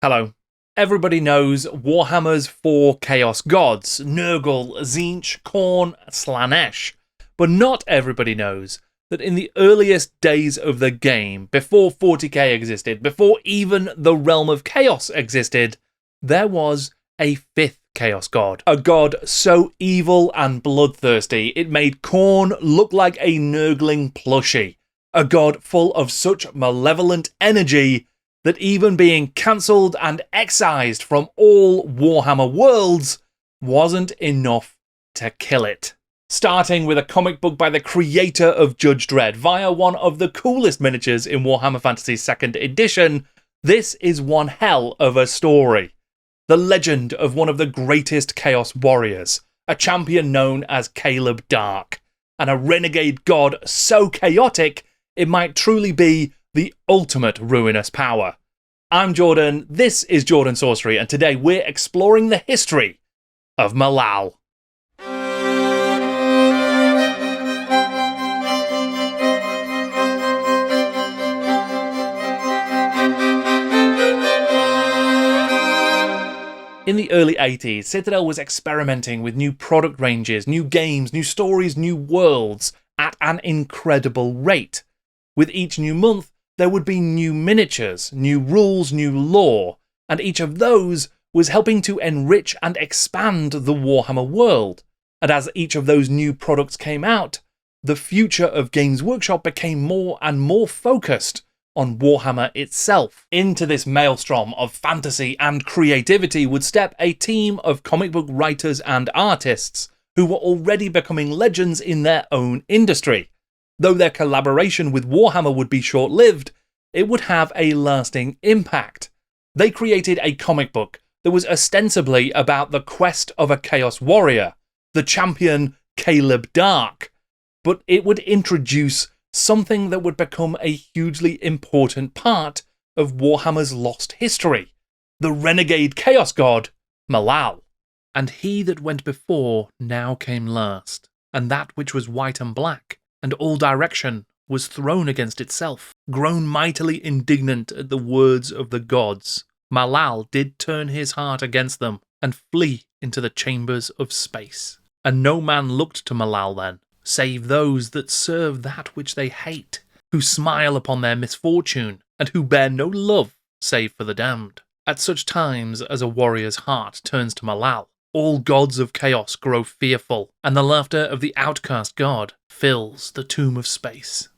Hello. Everybody knows Warhammer's 4 Chaos Gods, Nurgle, Tzeentch, Khorne, Slaanesh. But not everybody knows that in the earliest days of the game, before 40k existed, before even the Realm of Chaos existed, there was a 5th Chaos God. A god so evil and bloodthirsty, it made Khorne look like a nurgling plushie. A god full of such malevolent energy that even being cancelled and excised from all Warhammer worlds wasn't enough to kill it. Starting with a comic book by the creator of Judge Dredd via one of the coolest miniatures in Warhammer Fantasy 2nd edition, this is one hell of a story. The legend of one of the greatest Chaos Warriors, a champion known as Kaleb Daark, and a renegade god so chaotic it might truly be the ultimate ruinous power. I'm Jordan, this is Jordan Sorcery, and today we're exploring the history of Malal. In the early 80s, Citadel was experimenting with new product ranges, new games, new stories, new worlds at an incredible rate. With each new month, there would be new miniatures, new rules, new lore, and each of those was helping to enrich and expand the Warhammer world. And as each of those new products came out, the future of Games Workshop became more and more focused on Warhammer itself. Into this maelstrom of fantasy and creativity would step a team of comic book writers and artists who were already becoming legends in their own industry. Though their collaboration with Warhammer would be short-lived, it would have a lasting impact. They created a comic book that was ostensibly about the quest of a Chaos Warrior, the champion Kaleb Daark, but it would introduce something that would become a hugely important part of Warhammer's lost history, the renegade chaos god, Malal. And he that went before now came last, and that which was white and black, and all direction was thrown against itself. Grown mightily indignant at the words of the gods, Malal did turn his heart against them, and flee into the chambers of space. And no man looked to Malal then, save those that serve that which they hate, who smile upon their misfortune, and who bear no love save for the damned. At such times as a warrior's heart turns to Malal, all gods of chaos grow fearful, and the laughter of the outcast god fills the tomb of space.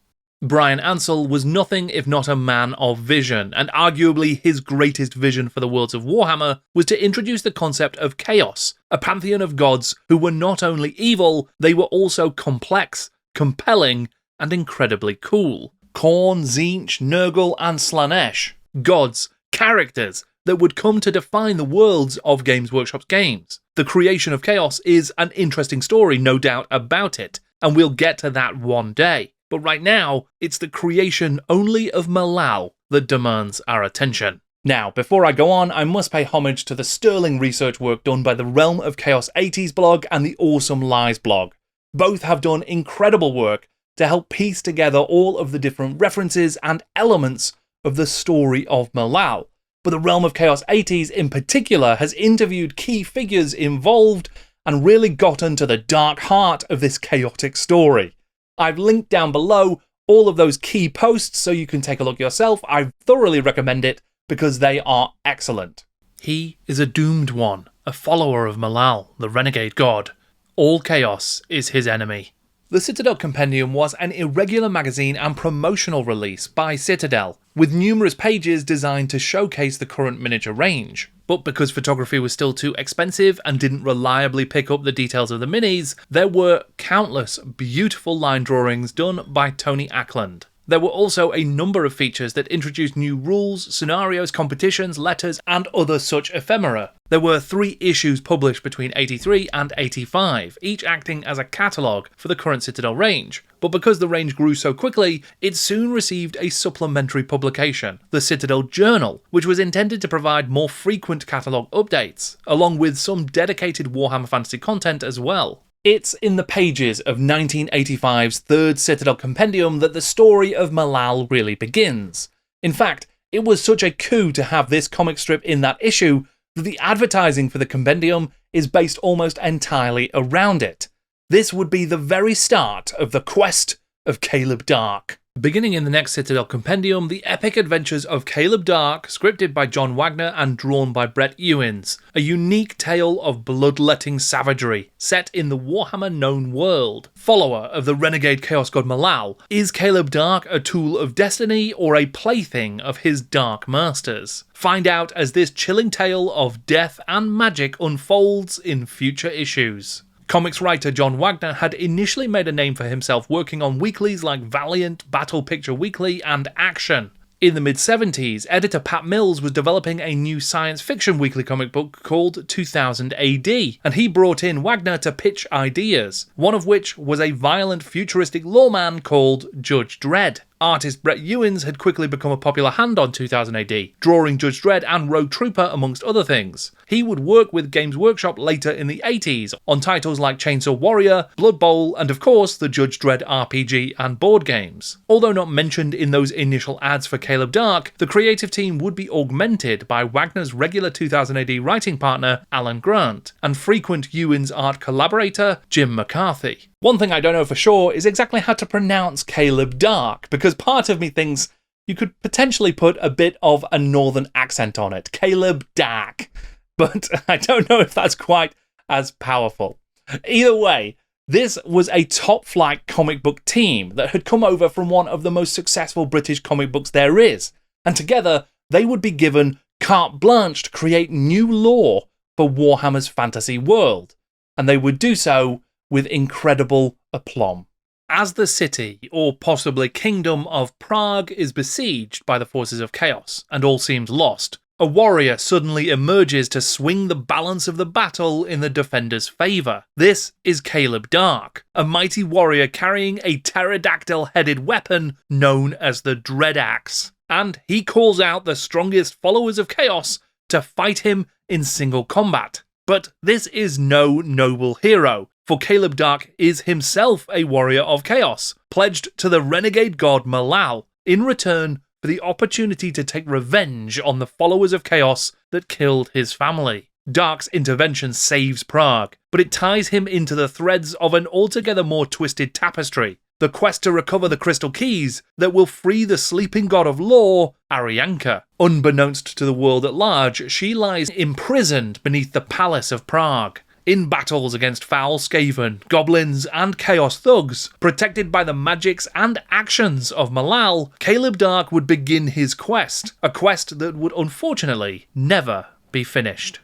Brian Ansell was nothing if not a man of vision, and arguably his greatest vision for the worlds of Warhammer was to introduce the concept of chaos, a pantheon of gods who were not only evil, they were also complex, compelling, and incredibly cool. Khorne, Tzeentch, Nurgle, and Slaanesh, gods, characters that would come to define the worlds of Games Workshop's games. The creation of chaos is an interesting story, no doubt about it, and we'll get to that one day. But right now, it's the creation only of Malal that demands our attention. Now, before I go on, I must pay homage to the sterling research work done by the Realm of Chaos 80s blog and the Awesome Lies blog. Both have done incredible work to help piece together all of the different references and elements of the story of Malal. But the Realm of Chaos 80s in particular has interviewed key figures involved and really gotten to the dark heart of this chaotic story. I've linked down below all of those key posts so you can take a look yourself. I thoroughly recommend it because they are excellent. He is a doomed one, a follower of Malal, the renegade god. All chaos is his enemy. The Citadel Compendium was an irregular magazine and promotional release by Citadel, with numerous pages designed to showcase the current miniature range. But because photography was still too expensive and didn't reliably pick up the details of the minis, there were countless beautiful line drawings done by Tony Ackland. There were also a number of features that introduced new rules, scenarios, competitions, letters, and other such ephemera. There were 3 issues published between 83 and 85, each acting as a catalogue for the current Citadel range. But because the range grew so quickly, it soon received a supplementary publication, the Citadel Journal, which was intended to provide more frequent catalogue updates, along with some dedicated Warhammer Fantasy content as well. It's in the pages of 1985's third Citadel Compendium that the story of Malal really begins. In fact, It was such a coup to have this comic strip in that issue that the advertising for the compendium is based almost entirely around it. This would be the very start of the Quest of Kaleb Daark. Beginning in the next Citadel compendium, the epic adventures of Kaleb Daark, scripted by John Wagner and drawn by Brett Ewins, a unique tale of bloodletting savagery set in the Warhammer known world. Follower of the renegade chaos god Malal, is Kaleb Daark a tool of destiny or a plaything of his dark masters? Find out as this chilling tale of death and magic unfolds in future issues. Comics writer John Wagner had initially made a name for himself working on weeklies like Valiant, Battle Picture Weekly, and Action. In the mid-70s, editor Pat Mills was developing a new science fiction weekly comic book called 2000 AD, and he brought in Wagner to pitch ideas, one of which was a violent futuristic lawman called Judge Dredd. Artist Brett Ewins had quickly become a popular hand on 2000 AD, drawing Judge Dredd and Rogue Trooper amongst other things. He would work with Games Workshop later in the 80s on titles like Chainsaw Warrior, Blood Bowl, and of course the Judge Dredd RPG and board games. Although not mentioned in those initial ads for Kaleb Daark, the creative team would be augmented by Wagner's regular 2000 AD writing partner Alan Grant and frequent Ewins art collaborator Jim McCarthy. One thing I don't know for sure is exactly how to pronounce Kaleb Daark, because part of me thinks you could potentially put a bit of a northern accent on it. Kaleb Daark. But I don't know if that's quite as powerful. Either way, this was a top-flight comic book team that had come over from one of the most successful British comic books there is, and together they would be given carte blanche to create new lore for Warhammer's fantasy world, and they would do so with incredible aplomb. As the city, or possibly kingdom of Prague, is besieged by the forces of chaos, and all seems lost, a warrior suddenly emerges to swing the balance of the battle in the defenders' favour. This is Kaleb Daark, a mighty warrior carrying a pterodactyl-headed weapon known as the Dread Axe, and he calls out the strongest followers of chaos to fight him in single combat. But this is no noble hero, for Kaleb Daark is himself a warrior of chaos, pledged to the renegade god Malal, in return for the opportunity to take revenge on the followers of chaos that killed his family. Daark's intervention saves Prague, but it ties him into the threads of an altogether more twisted tapestry, the quest to recover the crystal keys that will free the sleeping god of law, Arianka. Unbeknownst to the world at large, she lies imprisoned beneath the palace of Prague. In battles against foul Skaven, goblins, and chaos thugs, protected by the magics and actions of Malal, Kaleb Daark would begin his quest, a quest that would unfortunately never be finished.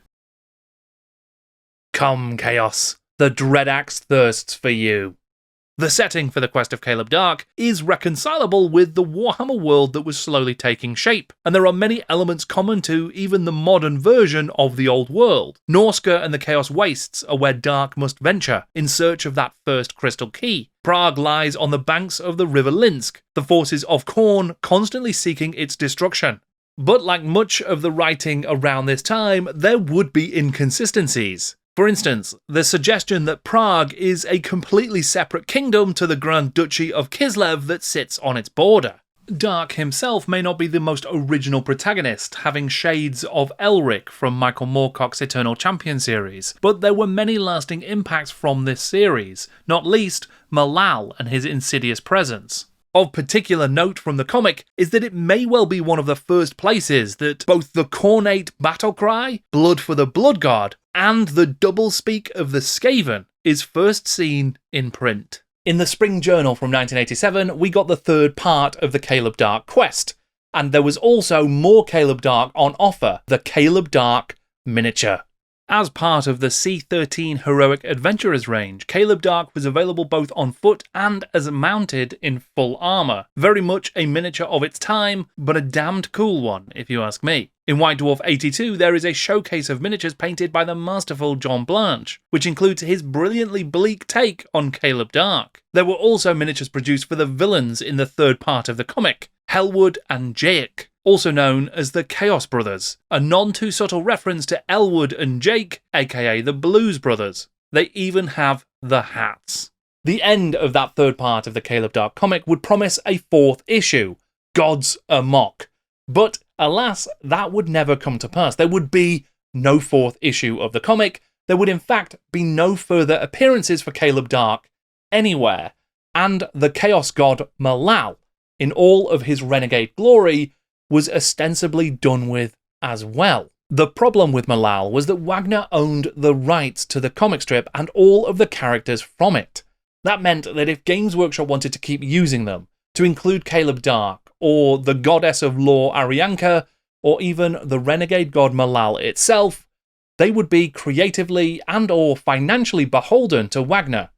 Come, Chaos, the Dread Axe thirsts for you. The setting for the Quest of Kaleb Daark is reconcilable with the Warhammer world that was slowly taking shape, and there are many elements common to even the modern version of the old world. Norsca and the Chaos Wastes are where Daark must venture in search of that first crystal key. Prague lies on the banks of the River Linsk, the forces of Khorne constantly seeking its destruction. But like much of the writing around this time, there would be inconsistencies. For instance, the suggestion that Prague is a completely separate kingdom to the Grand Duchy of Kislev that sits on its border. Daark himself may not be the most original protagonist, having shades of Elric from Michael Moorcock's Eternal Champion series, but there were many lasting impacts from this series, not least Malal and his insidious presence. Of particular note from the comic is that it may well be one of the first places that both the Khornate battle cry, Blood for the Blood God, and the doublespeak of the Skaven is first seen in print. In the Spring Journal from 1987, we got the third part of the Kaleb Daark quest, and there was also more Kaleb Daark on offer, the Kaleb Daark miniature. As part of the C13 Heroic Adventurers range, Kaleb Daark was available both on foot and as mounted in full armour. Very much a miniature of its time, but a damned cool one, if you ask me. In White Dwarf 82, there is a showcase of miniatures painted by the masterful John Blanche, which includes his brilliantly bleak take on Kaleb Daark. There were also miniatures produced for the villains in the third part of the comic, Helwood and Jake, also known as the Chaos Brothers, a non-too-subtle reference to Elwood and Jake, aka the Blues Brothers. They even have the hats. The end of that third part of the Kaleb Daark comic would promise a fourth issue, Gods Amok. But Alas, that would never come to pass. There would be no fourth issue of the comic. There would in fact be no further appearances for Kaleb Daark anywhere, and the Chaos God Malal, in all of his renegade glory, was ostensibly done with as well. The problem with Malal was that Wagner owned the rights to the comic strip and all of the characters from it. That meant that if Games Workshop wanted to keep using them, to include Kaleb Daark, or the goddess of law Arianka, or even the renegade god Malal itself, they would be creatively and or financially beholden to Wagner.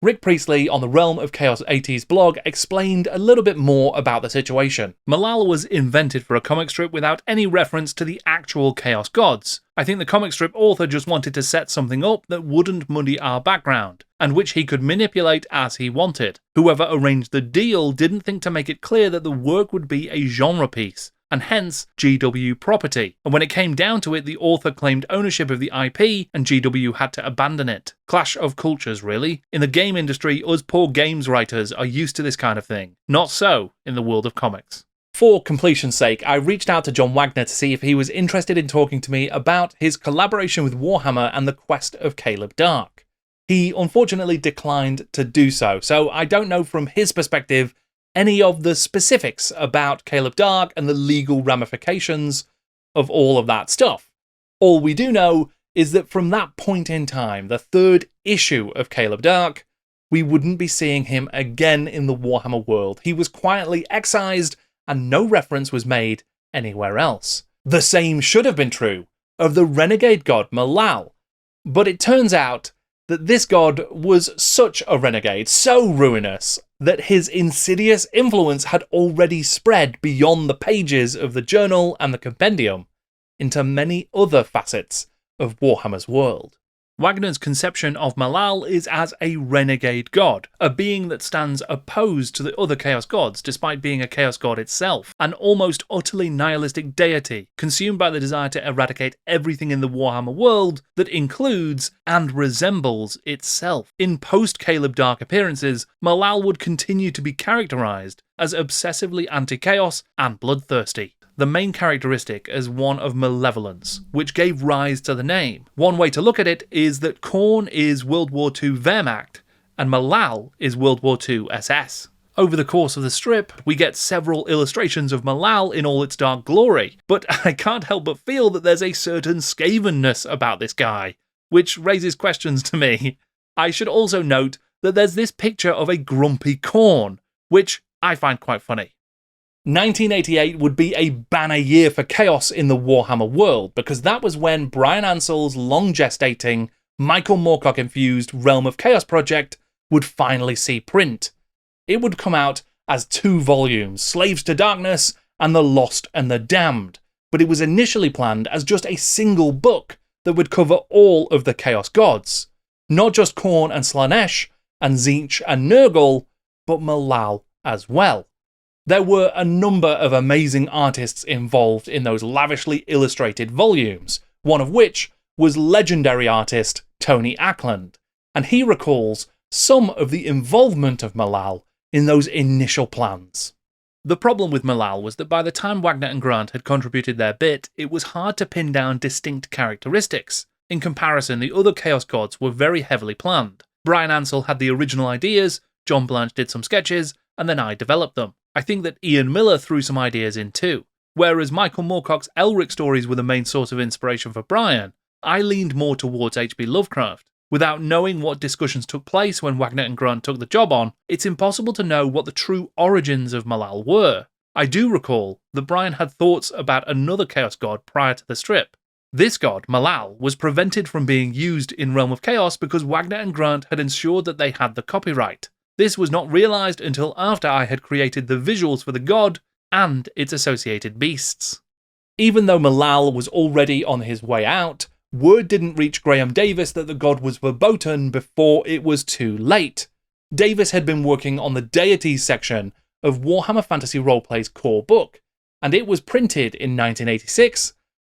Rick Priestley on the Realm of Chaos 80s blog explained a little bit more about the situation. Malal was invented for a comic strip without any reference to the actual Chaos Gods. I think the comic strip author just wanted to set something up that wouldn't muddy our background, and which he could manipulate as he wanted. Whoever arranged the deal didn't think to make it clear that the work would be a genre piece, and hence GW property. And when it came down to it, the author claimed ownership of the IP, and GW had to abandon it. Clash of cultures, really. In the game industry, us poor games writers are used to this kind of thing. Not so in the world of comics. For completion's sake, I reached out to John Wagner to see if he was interested in talking to me about his collaboration with Warhammer and the Quest of Kaleb Daark. He unfortunately declined to do so, so I don't know from his perspective any of the specifics about Kaleb Daark and the legal ramifications of all of that stuff. All we do know is that from that point in time, the third issue of Kaleb Daark, we wouldn't be seeing him again in the Warhammer world. He was quietly excised and no reference was made anywhere else. The same should have been true of the renegade god Malal, but it turns out that this god was such a renegade, so ruinous, that his insidious influence had already spread beyond the pages of the journal and the compendium into many other facets of Warhammer's world. Wagner's conception of Malal is as a renegade god, a being that stands opposed to the other Chaos Gods despite being a Chaos God itself, an almost utterly nihilistic deity consumed by the desire to eradicate everything in the Warhammer world that includes and resembles itself. In post-Kaleb Daark appearances, Malal would continue to be characterized as obsessively anti-chaos and bloodthirsty. The main characteristic as one of malevolence, which gave rise to the name. One way to look at it is that Khorne is World War II Wehrmacht, and Malal is World War II SS. Over the course of the strip, we get several illustrations of Malal in all its dark glory, but I can't help but feel that there's a certain scavenness about this guy, which raises questions to me. I should also note that there's this picture of a grumpy Khorne, which I find quite funny. 1988 would be a banner year for chaos in the Warhammer world, because that was when Brian Ansell's long-gestating, Michael Moorcock-infused Realm of Chaos project would finally see print. It would come out as 2 volumes, Slaves to Darkness and The Lost and the Damned, but it was initially planned as just a single book that would cover all of the Chaos Gods. Not just Khorne and Slaanesh, and Tzeentch and Nurgle, but Malal as well. There were a number of amazing artists involved in those lavishly illustrated volumes, one of which was legendary artist Tony Ackland, and he recalls some of the involvement of Malal in those initial plans. The problem with Malal was that by the time Wagner and Grant had contributed their bit, it was hard to pin down distinct characteristics. In comparison, the other Chaos Gods were very heavily planned. Brian Ansell had the original ideas, John Blanche did some sketches, and then I developed them. I think that Ian Miller threw some ideas in too. Whereas Michael Moorcock's Elric stories were the main source of inspiration for Brian, I leaned more towards H.P. Lovecraft. Without knowing what discussions took place when Wagner and Grant took the job on, it's impossible to know what the true origins of Malal were. I do recall that Brian had thoughts about another Chaos God prior to the strip. This god, Malal, was prevented from being used in Realm of Chaos because Wagner and Grant had ensured that they had the copyright. This was not realised until after I had created the visuals for the god and its associated beasts. Even though Malal was already on his way out, word didn't reach Graham Davis that the god was verboten before it was too late. Davis had been working on the deities section of Warhammer Fantasy Roleplay's core book, and it was printed in 1986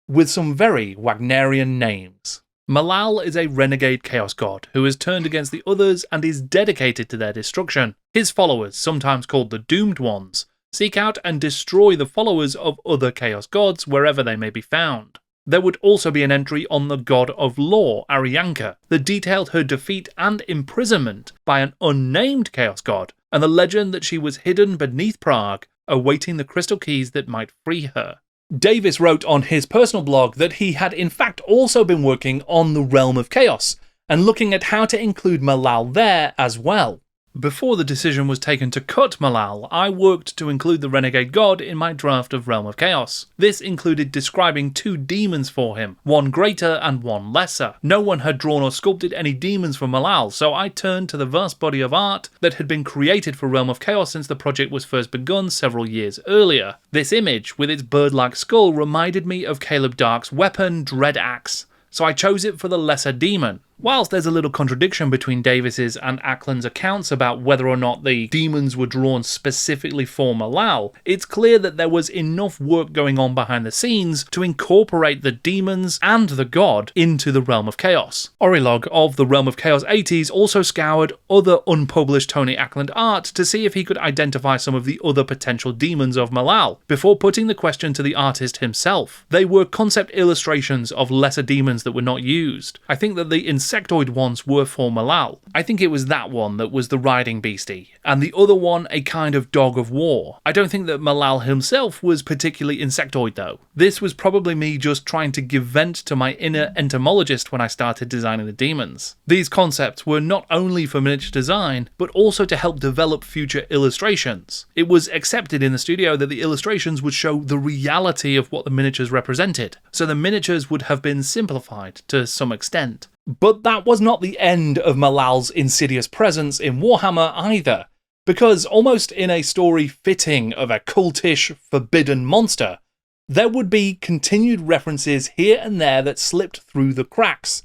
with some very Wagnerian names. Malal is a renegade chaos god who has turned against the others and is dedicated to their destruction. His followers, sometimes called the Doomed Ones, seek out and destroy the followers of other Chaos gods wherever they may be found. There would also be an entry on the god of law, Arianka, that detailed her defeat and imprisonment by an unnamed Chaos god, and the legend that she was hidden beneath Prague, awaiting the crystal keys that might free her. Davis wrote on his personal blog that he had in fact also been working on the Realm of Chaos, and looking at how to include Malal there as well. Before the decision was taken to cut Malal, I worked to include the renegade god in my draft of Realm of Chaos. This included describing 2 demons for him, one greater and one lesser. No one had drawn or sculpted any demons for Malal, so I turned to the vast body of art that had been created for Realm of Chaos since the project was first begun several years earlier. This image, with its bird-like skull, reminded me of Kaleb Daark's weapon, Dread Axe, so I chose it for the lesser demon. Whilst there's a little contradiction between Davis's and Ackland's accounts about whether or not the demons were drawn specifically for Malal, it's clear that there was enough work going on behind the scenes to incorporate the demons and the god into the Realm of Chaos. Orilog of the Realm of Chaos 80s also scoured other unpublished Tony Ackland art to see if he could identify some of the other potential demons of Malal, before putting the question to the artist himself. They were concept illustrations of lesser demons that were not used. I think that the insectoid ones were for Malal. I think it was that one that was the riding beastie, and the other one a kind of dog of war. I don't think that Malal himself was particularly insectoid though. This was probably me just trying to give vent to my inner entomologist when I started designing the demons. These concepts were not only for miniature design, but also to help develop future illustrations. It was accepted in the studio that the illustrations would show the reality of what the miniatures represented, so the miniatures would have been simplified to some extent. But that was not the end of Malal's insidious presence in Warhammer either, because almost in a story fitting of a cultish, forbidden monster, there would be continued references here and there that slipped through the cracks.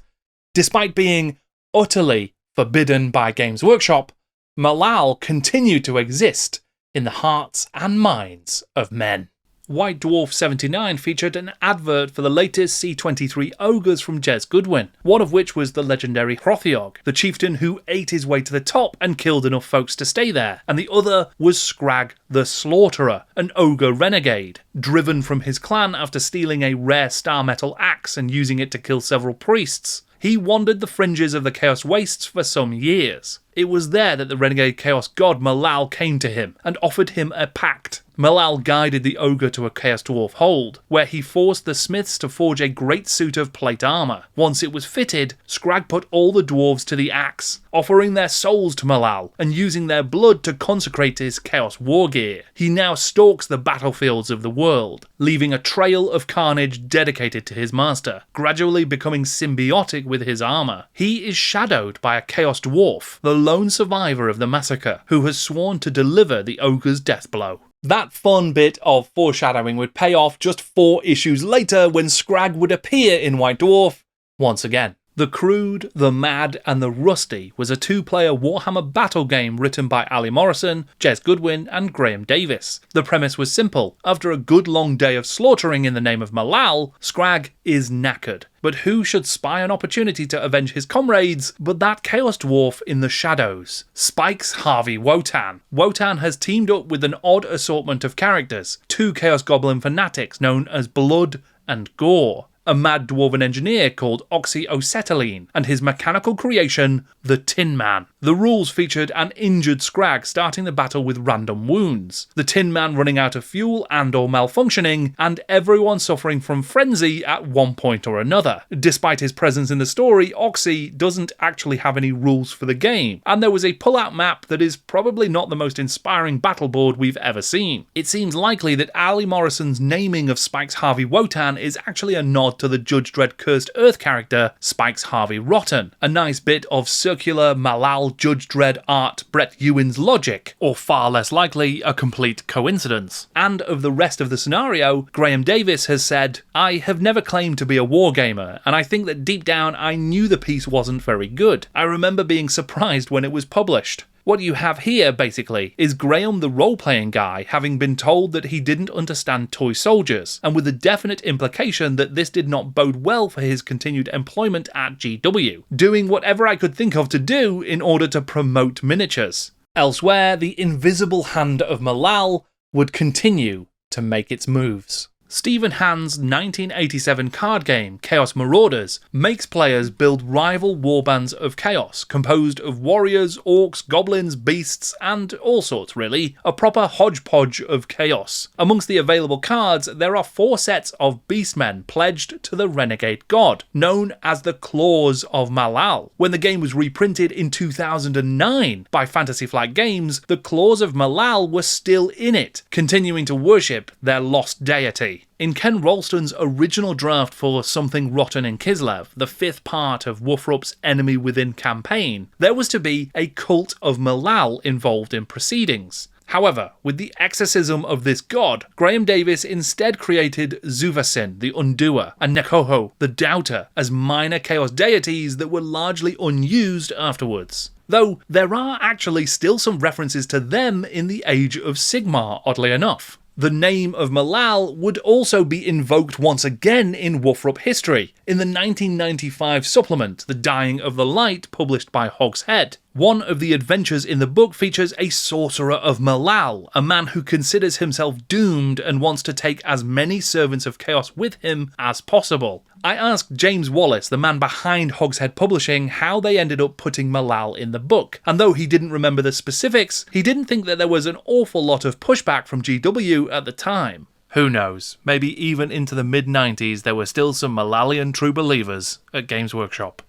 Despite being utterly forbidden by Games Workshop, Malal continued to exist in the hearts and minds of men. White Dwarf 79 featured an advert for the latest C23 ogres from Jez Goodwin, one of which was the legendary Hrothiog, the chieftain who ate his way to the top and killed enough folks to stay there, and the other was Scrag the Slaughterer, an ogre renegade, driven from his clan after stealing a rare star metal axe and using it to kill several priests. He wandered the fringes of the Chaos Wastes for some years. It was there that the renegade Chaos god Malal came to him and offered him a pact. Malal guided the ogre to a Chaos Dwarf hold, where he forced the smiths to forge a great suit of plate armour. Once it was fitted, Scrag put all the dwarves to the axe, offering their souls to Malal and using their blood to consecrate his Chaos war gear. He now stalks the battlefields of the world, leaving a trail of carnage dedicated to his master, gradually becoming symbiotic with his armour. He is shadowed by a Chaos Dwarf, the lone survivor of the massacre, who has sworn to deliver the ogre's death blow. That fun bit of foreshadowing would pay off just 4 issues later when Scrag would appear in White Dwarf once again. The Crude, the Mad, and the Rusty was a 2-player Warhammer battle game written by Ali Morrison, Jez Goodwin, and Graham Davis. The premise was simple. After a good long day of slaughtering in the name of Malal, Scrag is knackered. But who should spy an opportunity to avenge his comrades but that Chaos Dwarf in the shadows, Spike's Harvey Wotan. Wotan has teamed up with an odd assortment of characters, 2 Chaos Goblin fanatics known as Blood and Gore, a mad dwarven engineer called Oxyocetylene, and his mechanical creation, the Tin Man. The rules featured an injured Scrag starting the battle with random wounds, the Tin Man running out of fuel and or malfunctioning, and everyone suffering from frenzy at one point or another. Despite his presence in the story, Oxy doesn't actually have any rules for the game, and there was a pull-out map that is probably not the most inspiring battle board we've ever seen. It seems likely that Ali Morrison's naming of Spike's Harvey Wotan is actually a nod to the Judge Dredd Cursed Earth character, Spike's Harvey Rotten, a nice bit of circular Malal Judge Dredd art Brett Ewan's logic, or far less likely, a complete coincidence. And of the rest of the scenario, Graham Davis has said, "I have never claimed to be a wargamer, and I think that deep down I knew the piece wasn't very good. I remember being surprised when it was published." What you have here, basically, is Graham the role-playing guy having been told that he didn't understand toy soldiers, and with the definite implication that this did not bode well for his continued employment at GW, doing whatever I could think of to do in order to promote miniatures. Elsewhere, the invisible hand of Malal would continue to make its moves. Stephen Hand's 1987 card game, Chaos Marauders, makes players build rival warbands of chaos, composed of warriors, orcs, goblins, beasts, and all sorts really, a proper hodgepodge of chaos. Amongst the available cards, there are 4 sets of beastmen pledged to the renegade god, known as the Claws of Malal. When the game was reprinted in 2009 by Fantasy Flight Games, the Claws of Malal were still in it, continuing to worship their lost deity. In Ken Rolston's original draft for Something Rotten in Kislev, the 5th part of Woofrup's Enemy Within campaign, there was to be a cult of Malal involved in proceedings. However, with the exorcism of this god, Graham Davis instead created Zuvasin, the Undoer, and Nekoho, the Doubter, as minor chaos deities that were largely unused afterwards. Though there are actually still some references to them in the Age of Sigmar, oddly enough. The name of Malal would also be invoked once again in Woofrup history, in the 1995 supplement, The Dying of the Light, published by Hog's Head. One of the adventures in the book features a sorcerer of Malal, a man who considers himself doomed and wants to take as many servants of chaos with him as possible. I asked James Wallace, the man behind Hogshead Publishing, how they ended up putting Malal in the book, and though he didn't remember the specifics, he didn't think that there was an awful lot of pushback from GW at the time. Who knows, maybe even into the mid-90s there were still some Malalian true believers at Games Workshop.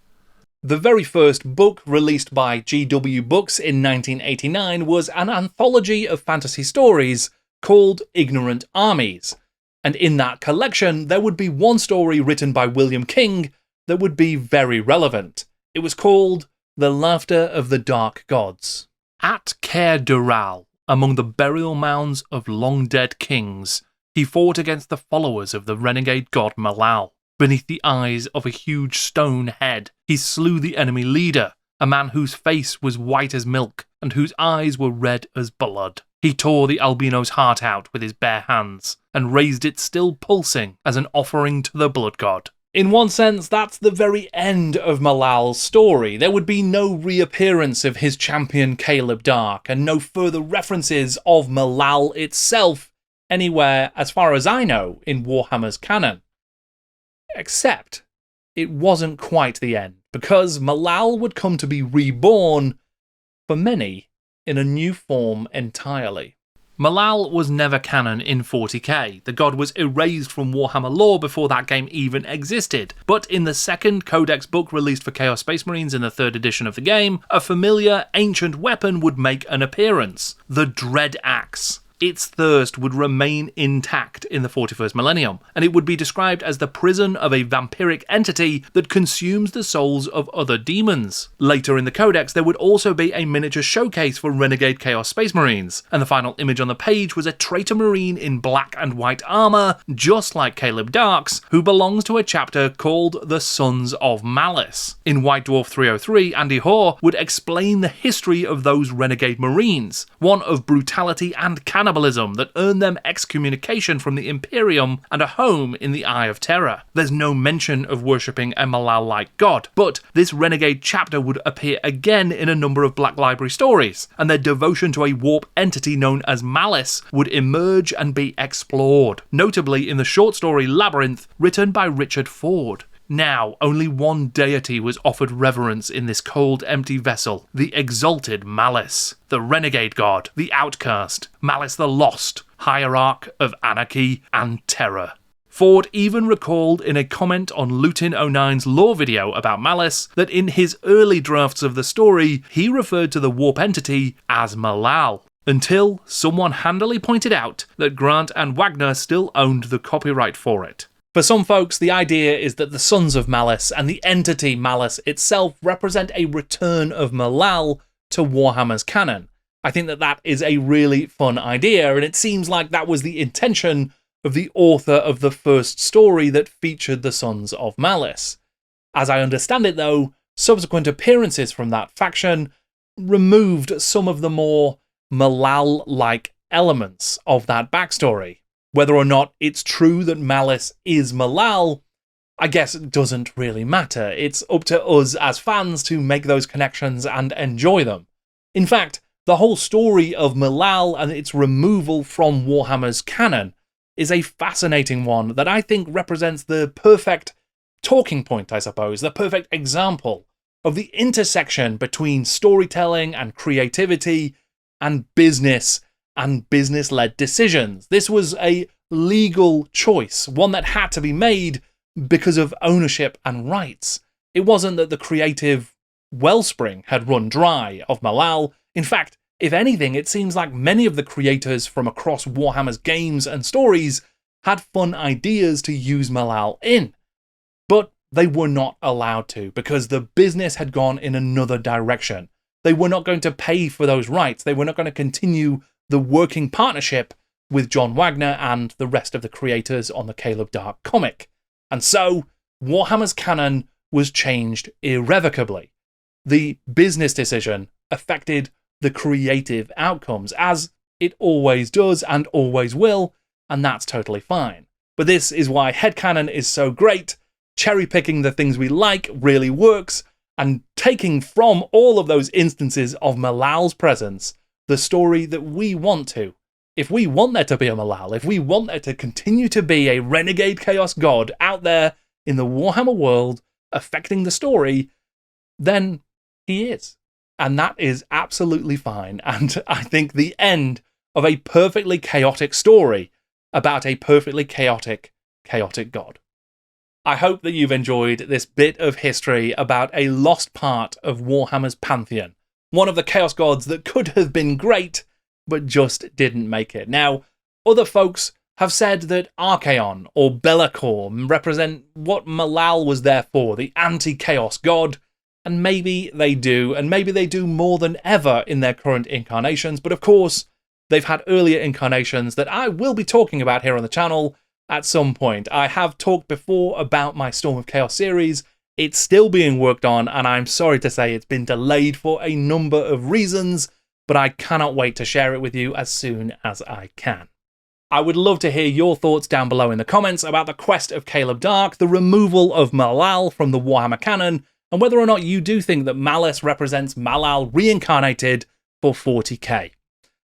The very first book released by GW Books in 1989 was an anthology of fantasy stories called Ignorant Armies, and in that collection there would be one story written by William King that would be very relevant. It was called The Laughter of the Dark Gods. At Caer Dural, among the burial mounds of long-dead kings, he fought against the followers of the renegade god Malal. Beneath the eyes of a huge stone head, he slew the enemy leader, a man whose face was white as milk and whose eyes were red as blood. He tore the albino's heart out with his bare hands and raised it still pulsing as an offering to the blood god. In one sense, that's the very end of Malal's story. There would be no reappearance of his champion Kaleb Daark and no further references of Malal itself anywhere, as far as I know, in Warhammer's canon. Except, it wasn't quite the end, because Malal would come to be reborn, for many, in a new form entirely. Malal was never canon in 40k. The god was erased from Warhammer lore before that game even existed, but in the second Codex book released for Chaos Space Marines in the 3rd edition of the game, a familiar, ancient weapon would make an appearance, the Dread Axe. Its thirst would remain intact in the 41st millennium, and it would be described as the prison of a vampiric entity that consumes the souls of other demons. Later in the Codex, there would also be a miniature showcase for Renegade Chaos Space Marines, and the final image on the page was a traitor marine in black and white armour, just like Kaleb Daark's, who belongs to a chapter called The Sons of Malice. In White Dwarf 303, Andy Hoare would explain the history of those Renegade Marines, one of brutality and cannibalism that earned them excommunication from the Imperium and a home in the Eye of Terror. There's no mention of worshipping a Malal-like god, but this renegade chapter would appear again in a number of Black Library stories, and their devotion to a warp entity known as Malice would emerge and be explored, notably in the short story Labyrinth, written by Richard Ford. Now, only one deity was offered reverence in this cold, empty vessel, the exalted Malice, the renegade god, the outcast, Malice the Lost, hierarch of anarchy and terror. Ford even recalled in a comment on Lutin 09's lore video about Malice that in his early drafts of the story, he referred to the warp entity as Malal, until someone handily pointed out that Grant and Wagner still owned the copyright for it. For some folks, the idea is that the Sons of Malice and the entity Malice itself represent a return of Malal to Warhammer's canon. I think that that is a really fun idea, and it seems like that was the intention of the author of the first story that featured the Sons of Malice. As I understand it though, subsequent appearances from that faction removed some of the more Malal-like elements of that backstory. Whether or not it's true that Malice is Malal, I guess it doesn't really matter. It's up to us as fans to make those connections and enjoy them. In fact, The whole story of Malal and its removal from Warhammer's canon is a fascinating one that I think represents the perfect talking point, I suppose, the perfect example of the intersection between storytelling and creativity and business-led decisions. This was a legal choice, one that had to be made because of ownership and rights. It wasn't that the creative wellspring had run dry of Malal. In fact, if anything, it seems like many of the creators from across Warhammer's games and stories had fun ideas to use Malal in. But they were not allowed to, because the business had gone in another direction. They were not going to pay for those rights. They were not going to continue the working partnership with John Wagner and the rest of the creators on the Kaleb Daark comic. And so, Warhammer's canon was changed irrevocably. The business decision affected the creative outcomes, as it always does and always will, and that's totally fine. But this is why headcanon is so great. Cherry-picking the things we like really works, and taking from all of those instances of Malal's presence the story that we want to. If we want there to be a Malal, if we want there to continue to be a renegade chaos god out there in the Warhammer world affecting the story, then he is. And that is absolutely fine. And I think the end of a perfectly chaotic story about a perfectly chaotic god. I hope that you've enjoyed this bit of history about a lost part of Warhammer's pantheon. One of the chaos gods that could have been great, but just didn't make it. Now, other folks have said that Archaon or Be'lakor represent what Malal was there for, the anti-chaos god, and maybe they do, and maybe they do more than ever in their current incarnations, but of course, they've had earlier incarnations that I will be talking about here on the channel at some point. I have talked before about my Storm of Chaos series. It's still being worked on, and I'm sorry to say it's been delayed for a number of reasons, but I cannot wait to share it with you as soon as I can. I would love to hear your thoughts down below in the comments about the Quest of Kaleb Daark, the removal of Malal from the Warhammer canon, and whether or not you do think that Malice represents Malal reincarnated for 40k.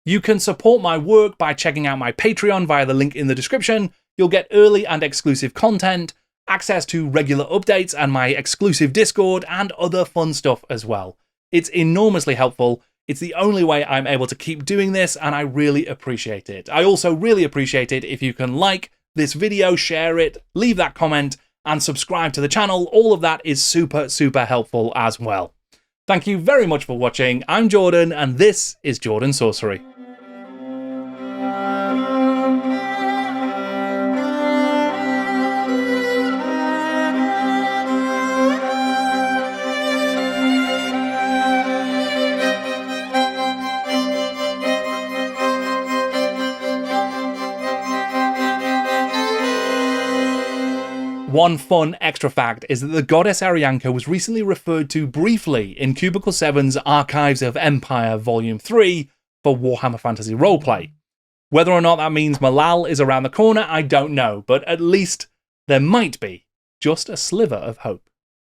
You can support my work by checking out my Patreon via the link in the description. You'll get early and exclusive content, access to regular updates and my exclusive Discord, and other fun stuff as well. It's enormously helpful. It's the only way I'm able to keep doing this, and I really appreciate it. I also really appreciate it if you can like this video, share it, leave that comment, and subscribe to the channel. All of that is super, super helpful as well. Thank you very much for watching. I'm Jordan, and this is Jordan Sorcery. One fun extra fact is that the goddess Arianka was recently referred to briefly in Cubicle 7's Archives of Empire Volume 3 for Warhammer Fantasy Roleplay. Whether or not that means Malal is around the corner, I don't know, but at least there might be just a sliver of hope.